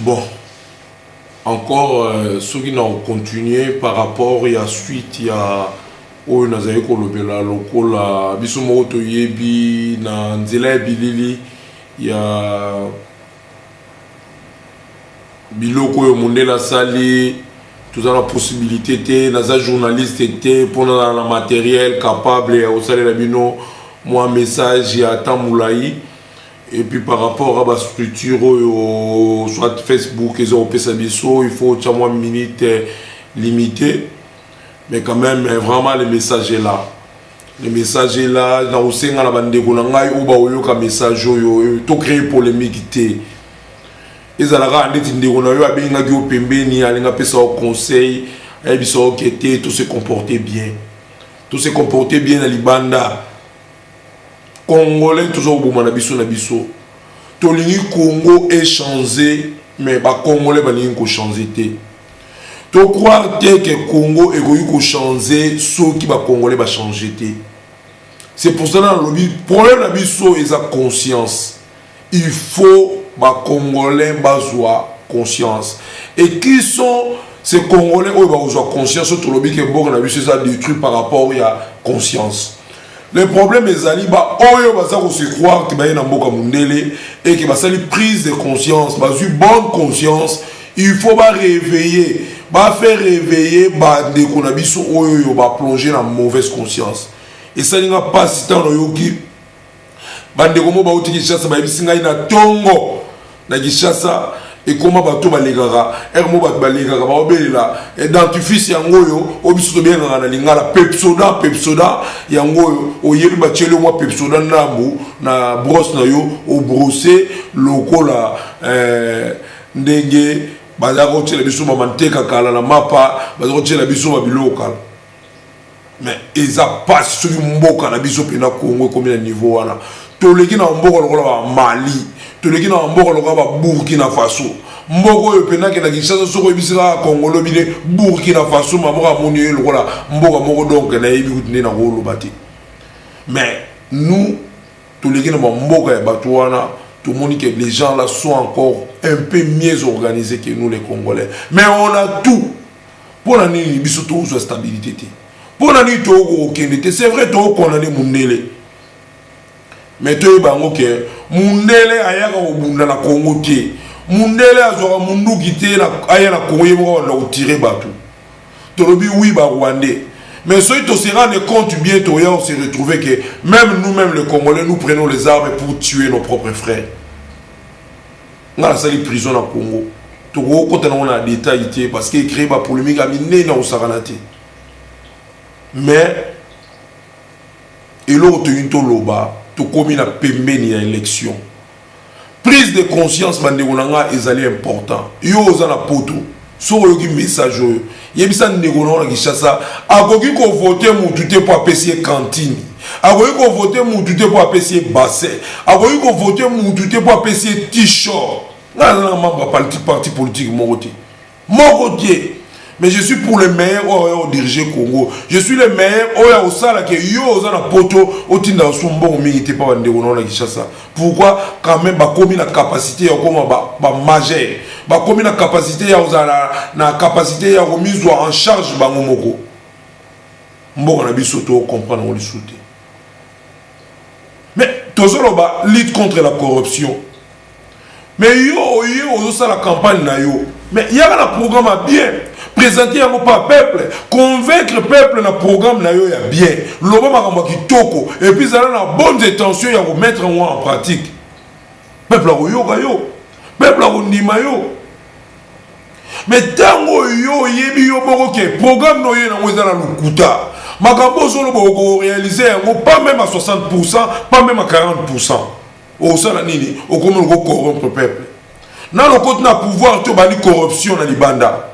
Bon, encore ceux qui n'ont continué par rapport à la suite, il y a où nous avons kolobela lokola biso moto yebi na nzela bilili ya biloko yo mondela sali tout ça la possibilité té naza journaliste té pour na matériel capable au saler la bino moi message ya tamulayi. Et puis par rapport à la structure, soit Facebook, ils ont il faut une minute limitée. Mais quand même, vraiment, le message est là. Le message est là. Dans le sein, la bande de Gonangaï, ou un message, tout créer polémique. Ils ont rendu des Gonangaï, ils ont pembeni, ils ont fait au conseil, ils ont enquêté, tout se comportait bien. Tout se comportait bien dans les bandes. Congolais toujours au bout de na biso. Tolingi Congo est changé, mais ba Congolais ba lingi ko changer té. To croire que Congo est ko changer, ceux qui ba Congolais ba changer té. C'est pour ça dans le problème na biso est la conscience. Il faut ba Congolais bazwa conscience. Et qui sont ces Congolais où ba bazwa conscience tout le que bon na biso ça détruit par rapport à conscience. Le problème est Zaliba, Oyo Bazako se croire que Baye Namboka Mundele et que Basali prise de conscience, Basu bonne conscience, il faut ba réveiller, ba faire réveiller, ba déconabiso Oyo ba plonger dans mauvaise conscience. Et ça n'a pas si tant Oyoki, Bande Gomo ba uti Kishasa, ba bisinga ina tongo na Kishasa. Et comment bateau balegara ermo bat balegara ba obelela identifie yangoyo obiso to bien na lingala pepsoda yangoyo oyebi bachele moi pepsoda nambu na brosse na yo o brosser lokola ndenge bazako tshela biso ba manteka kala na mapa bazako tshela biso ba bilokala. Mais ils a pas sur mboka na biso pena Congo comme le niveau wana to leki na mboka lokola ba Mali to leki na mboka lokola ba Burkina Faso mboka yo pena ke na Kinshasa soko ebisira Congo lobile Burkina Faso mamoka moni yo lokola mboka moko donc na yebi kutine na rolo bati. Mais nous to leki na mboka ya bato wana tout le monde que les gens là sont encore un peu mieux organisés que nous les Congolais. Mais on a tout pour la nini biso to zo stabilité. Pour la nuit, c'est vrai que tu as condamné Mundele. Mais tu as dit que Mundele a été na Congo. Mundele a été na Congo tiré bateau. Tu as dit oui, Rwandais. Mais si tu te rends compte bientôt, on s'est retrouvé que même nous-mêmes, les Congolais, nous prenons les armes pour tuer nos propres frères. On a la prison au Congo. Tu as dit que détail parce qu'il crée une polémique à miner dans le Saranate. Mais et l'autre loba to komi na pembeni ya élection prise de conscience bandegonanga ezali important yo oza na poto so yoki message oyo yebisa ndegonanga na Kinshasa akoki ko voter mutu te po apesi cantine akoki ko voter mutu te po apesi bassin akoki ko voter mutu te po apesi t-shirt na membre parti politique moko te. Mais je suis pour le meilleur au diriger Congo. Je suis le meilleur au sala que yo oza na poto au tinda sombo milité pas ndeko na Kinshasa. Pourquoi quand même ba komi na capacité ya koma ba majeur. Ba komi na capacité ya ozala na capacité ya remise en charge bango moko. Mboko na biso to comprendre on le souté. Mais tozolo ba lutte contre la corruption. Mais yo ozo la campagne na yo. Mais il y a un programme bien. Présenter un peuple, convaincre le peuple dans le programme na yo ya bien. L'obama kamba kitoko et puis ça a la bonne intention ya mettre en pratique. Peuple a yo gayo. Peuple a ndima yo. Mais tango yo yebi yo boko ke programme no ye na ngweza na lukuta. Makambo solo boko réaliser pas même à 60%, pas même à 40%. Au sala nini, au comment on corrompre le peuple. Dans le côté na pouvoir to bani corruption na libanda.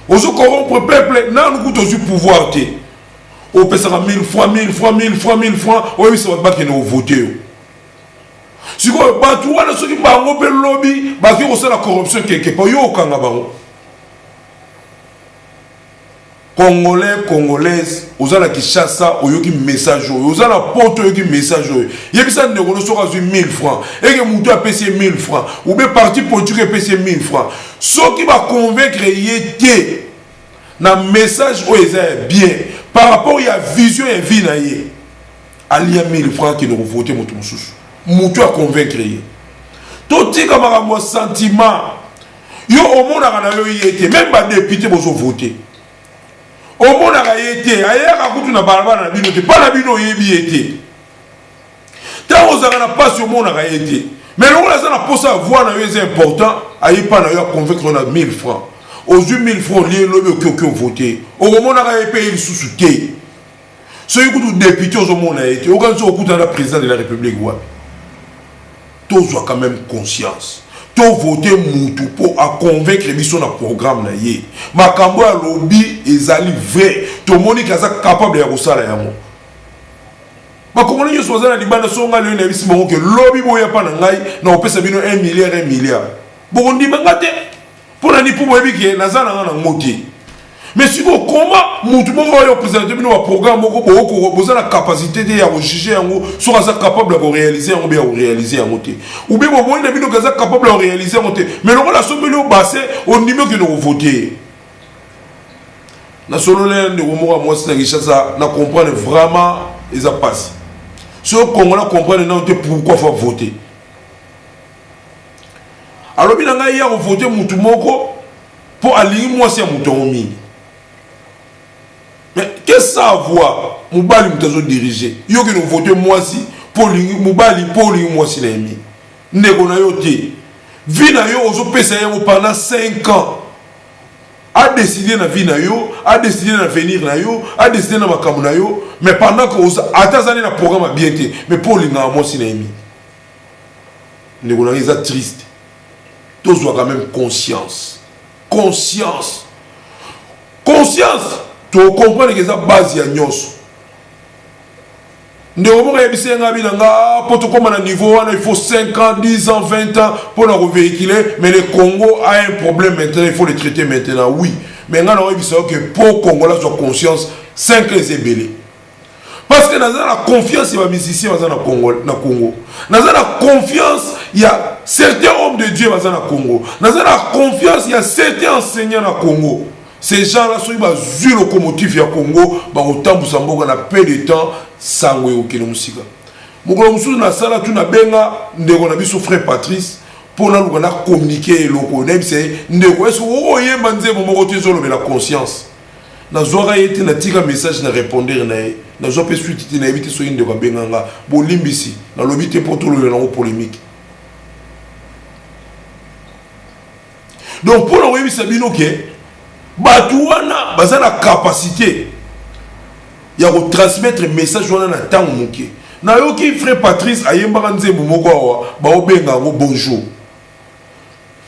Ozo corrompre peuple, na nous coûte aussi pouvoir te. On peut ça 1000 fois, 1000 fois, 1000 fois, 1000 fois, oui ça va pas que nous voter. Si quoi ba tu wana soki bango pe lobby, ba ki ko la corruption quelque part yo kanga bango. Congolais, Congolaises, aux ala Kinshasa, oyoki message, aux ala porte oyoki message. Yebisa ndeko sera 1000 francs. Et que moutou a payé 1000 francs. Ou bien parti politique a payé 1000 francs. Ce qui va convaincre yété na message où ils est bien par rapport à la vision et vie na yé. Ali y a 1000 francs qui nous votent moutou moussous. Moutou a convaincre yé. Tout dit comme un sentiment. Yo au monde a yo yété même pas député pour voter. Au monde a été, ailleurs à côté de la barabara na bino, pas la bino yebi été. Tant aux arana pas sur monde a été. Mais là on a posé à voir na c'est important, aïe pas na yo convaincre on a 1000 francs. Aux 1000 francs liés le que voter. Au monde a payé le sous-souté. Ce qui est député au monde a été, au cas où on a président de la République ouais. Tous ont quand même conscience. To voter moutou pour convaincre biso na programme na ye makambo ya lobby ezali vrai to moni kaza capable ya kosala yango bakongoli yo soza na libanda songa le na bisi mongo ke lobby boya pa na ngai na opesa bino 1 milliard bokondi bangate pour na ni pour boyebi ke nazana na ngoti mais si vous comment moutou moko yo présenter bino wa programme moko boko boza na capacité de ya rejuger yango so kaza capable de réaliser yango bien réaliser yango te ou bien bon na bino kaza capable de réaliser yango te mais le la somme au basé au niveau que nous voter na solo le de moko moi c'est Kinshasa na comprendre vraiment les a passé si au Congo na comprendre non te pourquoi faut voter alors bien nga ya voter moutou moko pour aligner moi c'est moutou mingi. Mais qu'est-ce que ça voit Moubali mutazo diriger yo que nous voter moi si pour Moubali pour lui moi si l'ami ndeko na yo te vie na yo ozo pesa yango pendant 5 ans a décidé na vie na yo a décidé na venir na yo a décidé na makambo na yo mais pendant que atazani na programme bien te mais pour lui moi si l'ami ndeko na yo triste tous ont quand même conscience tu comprends que ça base ya nyos ndeko moko yebise nga bilanga pour tout comme à niveau il faut 5 ans 10 ans 20 ans pour le véhiculer mais le Congo a un problème maintenant il faut le traiter maintenant oui mais nga na yebise que pour Congo là soit conscience 5 ans c'est belé parce que dans la confiance il va musicien dans Congo dans la confiance il y a certains hommes de Dieu dans le Congo dans la confiance il y a certains enseignants dans Congo. Ces gens-là sont les locomotives du Congo, autant de na peu de temps, sans aucun musique. Mokolo mususu na sala tu na benga ndeko na biso frère Patrice pour na communiquer loko nem c'est ndeko est-ce que yemba nzembo moko tezo lo la conscience. Na zora yete na tika message na répondre na zo pe suite na éviter so ndeko benga nga bo limbisi na lobité pour tout le polémique. Donc pour la sabino ke Batouana, baza la capacité ya ko transmettre message wana na tango moké. Na yo ki frère Patrice ayemba nzembo moko wa ba obenga ngo bonjour.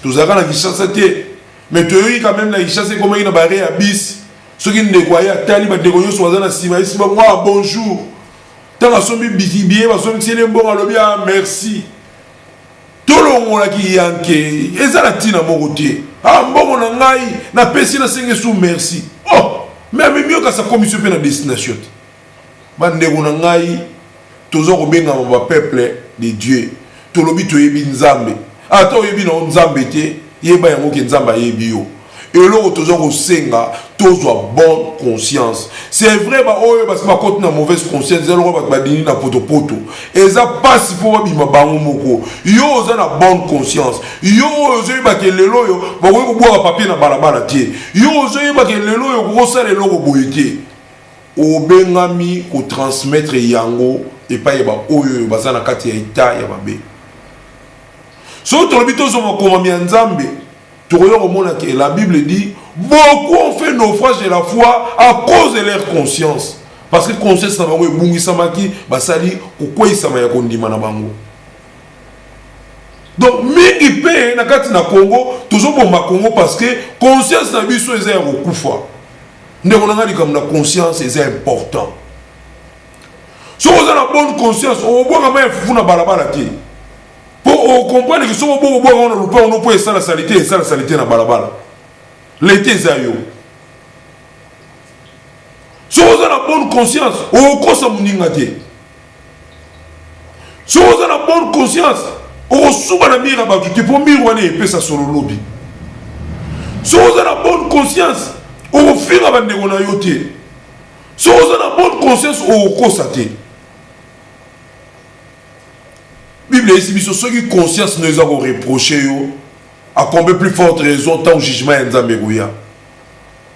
Tozaka na Kinshasa te, mais to yi quand même na Kinshasa comme ina barre ya bis. Soki ndeko ya tali ba ndeko yo soza na sima isima ngo bonjour. Tanga sombi bikibié ba sombi sele mbonga lobi merci. Tolongo la ki yanke ezala tina moko te. Ah, bon, on a na pesi na senge sous merci. Oh, mais mieux que ça commission pe na destination. Bande on a ngai tozo ko benga ma peuple de Dieu. To lobi to yebi nzambe. Ah, to yebi na nzambe te, yeba yango ke nzamba yebi yo. Et là, tozo ko senga, tozo a bonne conscience. C'est vrai ba oyo parce que ba côté na mauvaise conscience, zelo ba dini na poto. Et ça passe pour bima bango moko. Yo za na bonne conscience. Yo zo ba ke lelo yo, ba ko boire papier na balabala tie. Yo zo ba ke lelo yo ko sala lelo boyete. Obengami ko transmettre yango et pas yeba oyo bazana kati ya ita ya babe. So to lobito zo makoma mi nzambe. La Bible dit beaucoup ont fait naufrage de la foi à cause de leur conscience. Parce que conscience na bango ebungi samaki basali kokoi samaya kondima na bango. Donc mingi pe na kati na Congo toujours bomba Congo parce que conscience na biso eza kokufa. Ndeko na ngali comme la conscience est important. Si vous avez la bonne conscience, on voit comment il faut na balabala ti. Pour comprendre que si on peut faire la saleté na balabala. L'été zayo. Si vous avez la bonne conscience, okosa muninga te. Si vous avez la bonne conscience, okosuba na mira ba tu pour mira wana epesa solo lobby. Si vous avez la bonne conscience, okofira ba ndeko na yo te. Si vous avez la bonne conscience, okosa te. Bible ici biso soki conscience nous a reproché yo à combien plus forte raison tant jugement nzambe goya.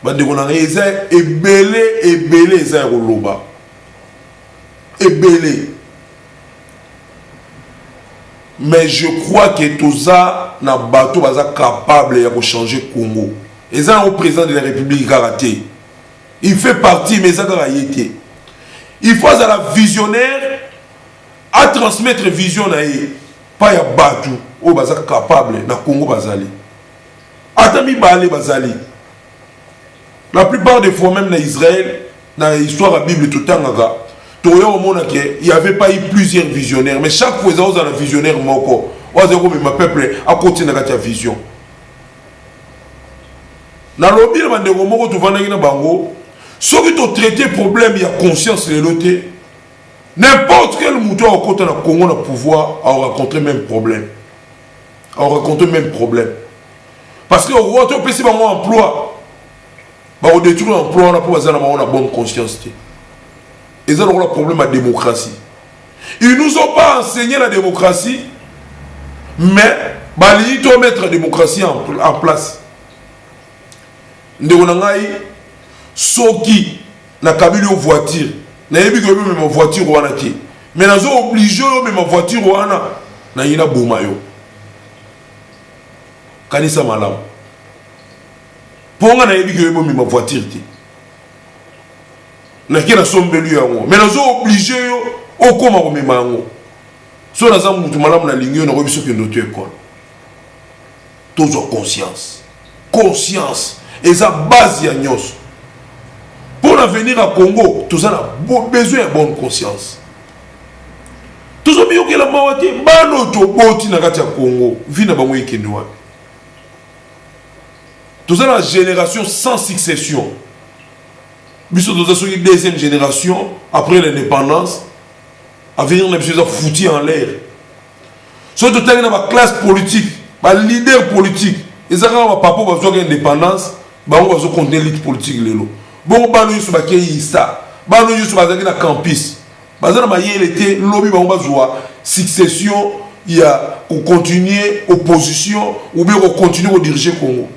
Bandeko na eza ebele eza roloba. Ebele. Mais je crois que Toza na bateau baza capable de changer Congo. Eza au président de la République karaté. Il fait partie mais ça yete. Il faut à la visionnaire à transmettre vision na ye. Pas ya bateau au baza capable na Congo bazali. Atami balé bazali. La plupart des fois, même dans Israël, dans l'histoire de la Bible, tout le temps, il n'y avait pas eu plusieurs visionnaires. Mais chaque fois, il y a un visionnaire. Ma peuple a continué à la vision. Dans le lobby, ceux qui ont traité le problème, il y a conscience de l'autre. N'importe quel mouton au côté de Congo a pouvoir a rencontré le même problème. A rencontré le même problème. Parce que au roi, tu as un emploi. On détruit l'emploi, on a pas une bonne conscience. Et ça, c'est le problème de la démocratie. Ils ne nous ont pas enseigné la démocratie, mais ils doivent mettre la démocratie en place. Nous avons Soki, na kabili aux voitures, na yebi que même ma voiture wana te. Mais nous sommes obligés même ma voiture wana na yina bomayo. Kanisa malam. Pour nga na yebi que même ma voiture te. Na kina sombelu yango. Mais nous sommes obligés au koma ko memango. So na zamu mutu malam na lingio na ko biso ke noto école. Tous ont conscience. Conscience. Et ça base ya nyos. Pour l'avenir à Congo, tout ça a besoin de bonne conscience. Tout ça mieux que la mawati, bano to boti na kati ya Congo, vina bango ikenwa. Tout ça la génération sans succession. Biso tout ça une deuxième génération après l'indépendance, à venir les choses foutus en l'air. So tout ça na classe politique, ba leader politique, et ça quand papa va faire indépendance, ba on va se compter l'élite politique lelo. Bon, bah nous sommes ça. Bah nous sommes dans campus. Bah ça n'a été lobby bah on va jouer succession. Il y a ou continuer opposition ou bien on continue à diriger Congo.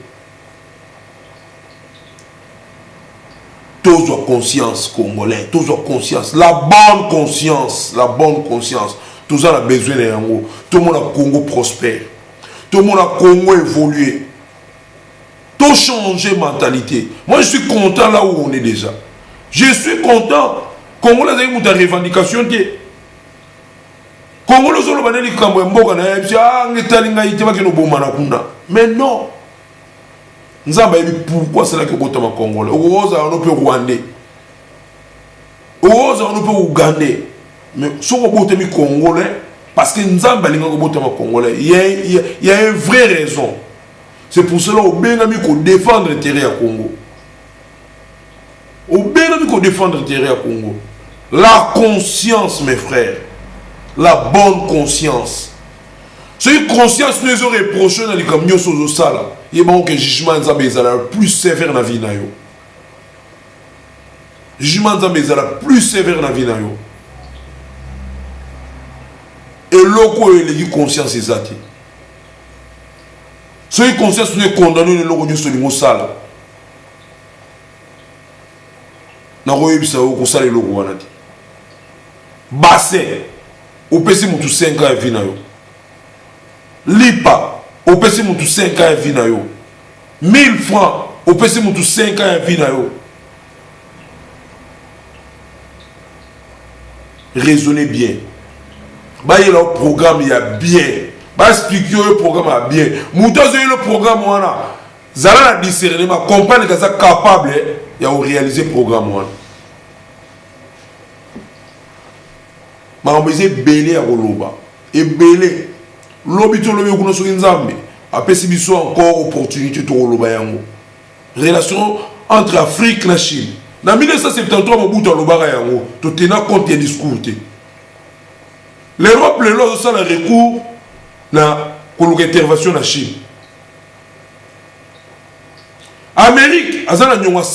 Tous ont conscience congolais, tous ont conscience, la bonne conscience, la bonne conscience. Tout ça a besoin d'un mot. Tout le monde a Congo prospère. Tout le monde a Congo évolué. Tout changer mentalité. Moi, je suis content là où on est déjà. Je suis content. Congo, là, vous avez une revendication. Congo, là, vous avez mais non. Pourquoi c'est là que vous avez un Congolais? Vous avez un Rwandais. Vous avez un Ougandais. Mais si vous avez un Congolais, parce que nous avons un Congolais, il y a une vraie raison. C'est pour cela qu'on défendre l'intérêt à Congo. Qu'on défendre l'intérêt à Congo. La conscience, mes frères. La bonne conscience. C'est une conscience nous aurait reproché dans les camions sur le sale. Il y a un jugement plus sévère dans la vie. Le jugement est plus sévère dans la vie. Et l'autre, il y a conscience exacte. Ceux qui conscience sont condamnés de l'eau sur le sale. Na roye bisa ko sala le logo wana. Bassin au PC mutu 5 ans vie na yo. Lipa au PC mutu 5 ans vie na yo. 1000 francs au PC mutu 5 ans vie na yo. Raisonnez bien. Ba y a le programme il y a bien. Ba expliquer le programme a bien. Mutazo le programme wana. Zala la discernement comprendre que ça capable il y a réaliser programme wana. Ma mbeze belé à Roloba. Et belé. L'obito lobi okuno soki nzambe. Apesi biso encore opportunité to Roloba yango. Relation entre Afrique et Chine. Na 1973 Mobutu alobaka yango to tena compte ya discours te. L'Europe lelo ça le recours na koluka intervention na Chine. Amérique azana nyonga